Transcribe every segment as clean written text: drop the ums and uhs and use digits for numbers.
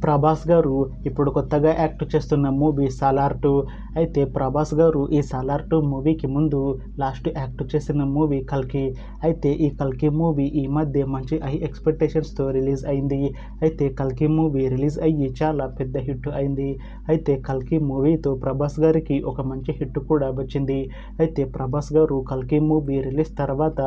ప్రభాస్ గారు ఇప్పుడు కొత్తగా యాక్ట్ చేస్తున్న మూవీ సాలార్ 2. అయితే ప్రభాస్ గారు ఈ సాలార్ 2 మూవీకి ముందు లాస్ట్ యాక్ట్ చేసిన మూవీ కల్కి. అయితే ఈ కల్కి మూవీ ఈ మధ్య మంచి హై ఎక్స్పెక్టేషన్స్తో రిలీజ్ అయింది. అయితే కల్కి మూవీ రిలీజ్ అయ్యి చాలా పెద్ద హిట్ అయింది. అయితే కల్కి మూవీతో ప్రభాస్ గారికి ఒక మంచి హిట్ కూడా వచ్చింది. అయితే ప్రభాస్ గారు కల్కి మూవీ రిలీజ్ తర్వాత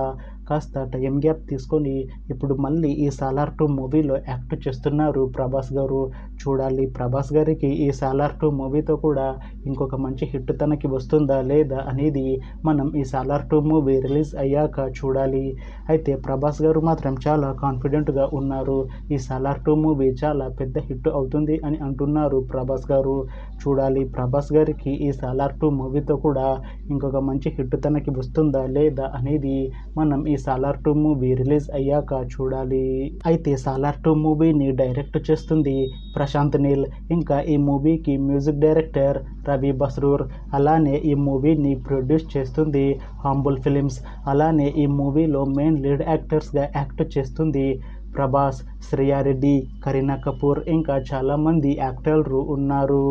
కాస్త టైం గ్యాప్ తీసుకొని ఇప్పుడు మళ్ళీ ఈ సాలార్ 2 మూవీలో యాక్ట్ చేస్తున్నారు ప్రభాస్ గారు. చూడాలి ప్రభాస్ గారికి ఈ సాలార్ 2 మూవీతో కూడా ఇంకొక మంచి హిట్ తనకి వస్తుందా లేదా అనేది మనం ఈ సాలార్ 2 మూవీ రిలీజ్ అయ్యాక చూడాలి. అయితే ప్రభాస్ గారు మాత్రం చాలా కాన్ఫిడెంట్గా ఉన్నారు. ఈ సాలార్ 2 మూవీ చాలా పెద్ద హిట్ అవుతుంది అని అంటున్నారు ప్రభాస్ గారు. చూడాలి ప్రభాస్ గారికి ఈ సాలార్ 2 మూవీతో కూడా ఇంకొక మంచి హిట్ తనకి వస్తుందా లేదా అనేది మనం ఈ సాలార్ 2 మూవీ రిలీజ్ అయ్యాక చూడాలి. అయితే సాలార్ 2 మూవీని డైరెక్ట్ చేస్తుంది ప్రశాంత్ నీల్. ఇంకా ఈ మూవీకి మ్యూజిక్ డైరెక్టర్ రవి బస్రూర్. అలానే ఈ మూవీని ప్రొడ్యూస్ చేస్తుంది హాంబుల్ ఫిలిమ్స్. అలానే ఈ మూవీలో మెయిన్ లీడ్ యాక్టర్స్గా యాక్ట్ చేస్తుంది ప్రభాస్, శ్రేయారెడ్డి, కరీనా కపూర్ ఇంకా చాలామంది యాక్టర్లు ఉన్నారు.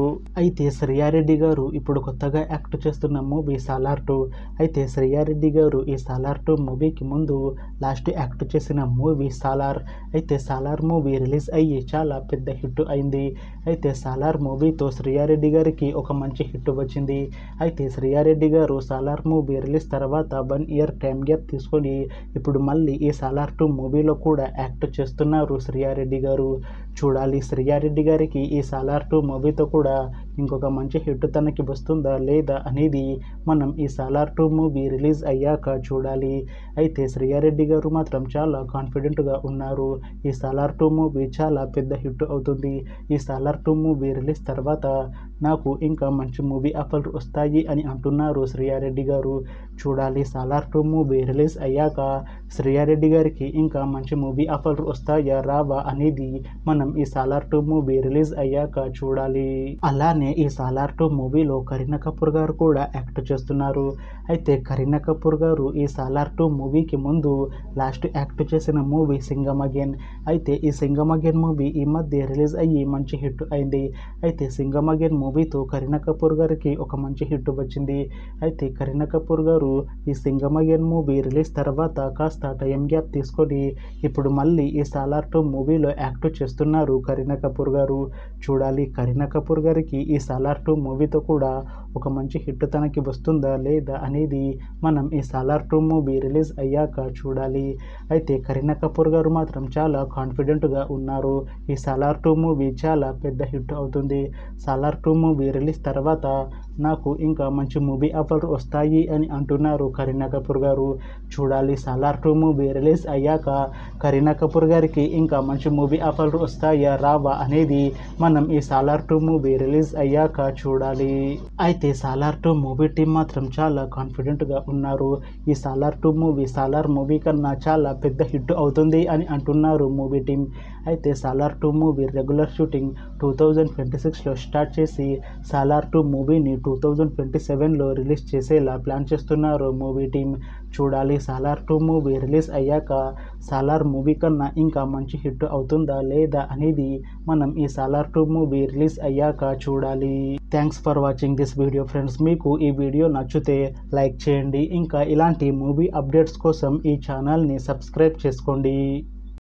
అయితే శ్రేయారెడ్డి గారు ఇప్పుడు కొత్తగా యాక్ట్ చేస్తున్న మూవీ సాలార్ 2. అయితే శ్రేయారెడ్డి గారు ఈ సాలార్ 2 మూవీకి ముందు లాస్ట్ యాక్ట్ చేసిన మూవీ సాలార్. అయితే సాలార్ మూవీ రిలీజ్ అయ్యి చాలా పెద్ద హిట్ అయింది. అయితే సాలార్ మూవీతో శ్రేయారెడ్డి గారికి ఒక మంచి హిట్ వచ్చింది. అయితే శ్రేయారెడ్డి గారు సాలార్ మూవీ రిలీజ్ తర్వాత 1 ఇయర్ టైం గ్యాప్ తీసుకొని ఇప్పుడు మళ్ళీ ఈ సాలార్ 2 మూవీలో కూడా యాక్ట్ చేస్తున్నారు శ్రేయారెడ్డి గారు. చూడాలి శ్రేయారెడ్డి గారికి ఈ సాలార్ 2 మూవీతో కూడా ఇంకొక మంచి హిట్ తనకి వస్తుందా లేదా అనేది మనం ఈ సాలార్ 2 మూవీ రిలీజ్ అయ్యాక చూడాలి. అయితే శ్రేయారెడ్డి గారు మాత్రం చాలా కాన్ఫిడెంట్గా ఉన్నారు. ఈ సాలార్ 2 మూవీ చాలా పెద్ద హిట్ అవుతుంది. ఈ సాలార్ 2 మూవీ రిలీజ్ తర్వాత నాకు ఇంకా మంచి మూవీ ఆఫర్లు వస్తాయి అని అంటున్నారు శ్రేయారెడ్డి గారు. చూడాలి సాలార్ 2 మూవీ రిలీజ్ అయ్యాక శ్రేయారెడ్డి గారికి ఇంకా మంచి మూవీ ఆఫర్లు వస్తాయా రావా అనేది మనం ఈ సాలార్ 2 మూవీ రిలీజ్ అయ్యాక చూడాలి. అలానే ఈ సాలార్ 2 మూవీలో కరీనా కపూర్ గారు కూడా యాక్ట్ చేస్తున్నారు. అయితే కరీనా కపూర్ గారు ఈ సాలార్ 2 మూవీకి ముందు లాస్ట్ యాక్ట్ చేసిన మూవీ సింగం అగైన్. అయితే ఈ సింగం అగైన్ మూవీ ఈ మధ్య రిలీజ్ అయ్యి మంచి హిట్ అయింది. అయితే సింగం అగైన్ మూవీతో కరీనా కపూర్ గారికి ఒక మంచి హిట్ వచ్చింది. అయితే కరీనా కపూర్ గారు ఈ సింగం అగైన్ మూవీ రిలీజ్ తర్వాత కాస్త టైం గ్యాప్ తీసుకొని ఇప్పుడు మళ్ళీ ఈ సాలార్ 2 మూవీలో యాక్ట్ చేస్తున్నారు కరీనా కపూర్ గారు. చూడాలి కరీనా కపూర్ గారికి ఈ సాలార్ 2 మూవీతో కూడా ఒక మంచి హిట్ తనకి వస్తుందా లేదా అనేది మనం ఈ సాలార్ 2 మూవీ రిలీజ్ అయ్యాక చూడాలి. అయితే కరీనా కపూర్ గారు మాత్రం చాలా కాన్ఫిడెంట్గా ఉన్నారు. ఈ సాలార్ 2 మూవీ చాలా పెద్ద హిట్ అవుతుంది. సాలార్ 2 మూవీ రిలీజ్ తర్వాత నాకు ఇంకా మంచి మూవీ ఆఫర్ వస్తాయి అని అంటున్నారు కరీనా కపూర్ గారు. చూడాలి సాలార్ 2 మూవీ రిలీజ్ అయ్యాక కరీనా కపూర్ గారికి ఇంకా మంచి మూవీ ఆఫర్లు వస్తాయా రావా అనేది మనం ఈ సాలార్ 2 మూవీ రిలీజ్ అయ్యాక చూడాలి. అయితే సాలార్ 2 మూవీ టీం మాత్రం చాలా కాన్ఫిడెంట్గా ఉన్నారు. ఈ సాలార్ 2 మూవీ సాలార్ మూవీ కన్నా చాలా పెద్ద హిట్ అవుతుంది అని అంటున్నారు మూవీ టీం. అయితే సాలార్ 2 మూవీ రెగ్యులర్ షూటింగ్ 2026లో స్టార్ట్ చేసి సాలార్ 2 మూవీని 2027లో రిలీజ్ చేసేలా ప్లాన్ చేస్తున్నారు మూవీ టీం. చూడాలి సాలార్ 2 మూవీ రిలీజ్ అయ్యాక సాలార్ మూవీ కన్నా ఇంకా మంచి హిట్ అవుతుందా లేదా అనేది మనం ఈ సాలార్ 2 మూవీ రిలీజ్ అయ్యాక చూడాలి. Thanks for watching this video friends. మీకు ఈ వీడియో నచ్చితే లైక్ చేయండి. ఇంకా ఇలాంటి మూవీ అప్డేట్స్ కోసం ఈ ఛానల్ని సబ్స్క్రైబ్ చేసుకోండి.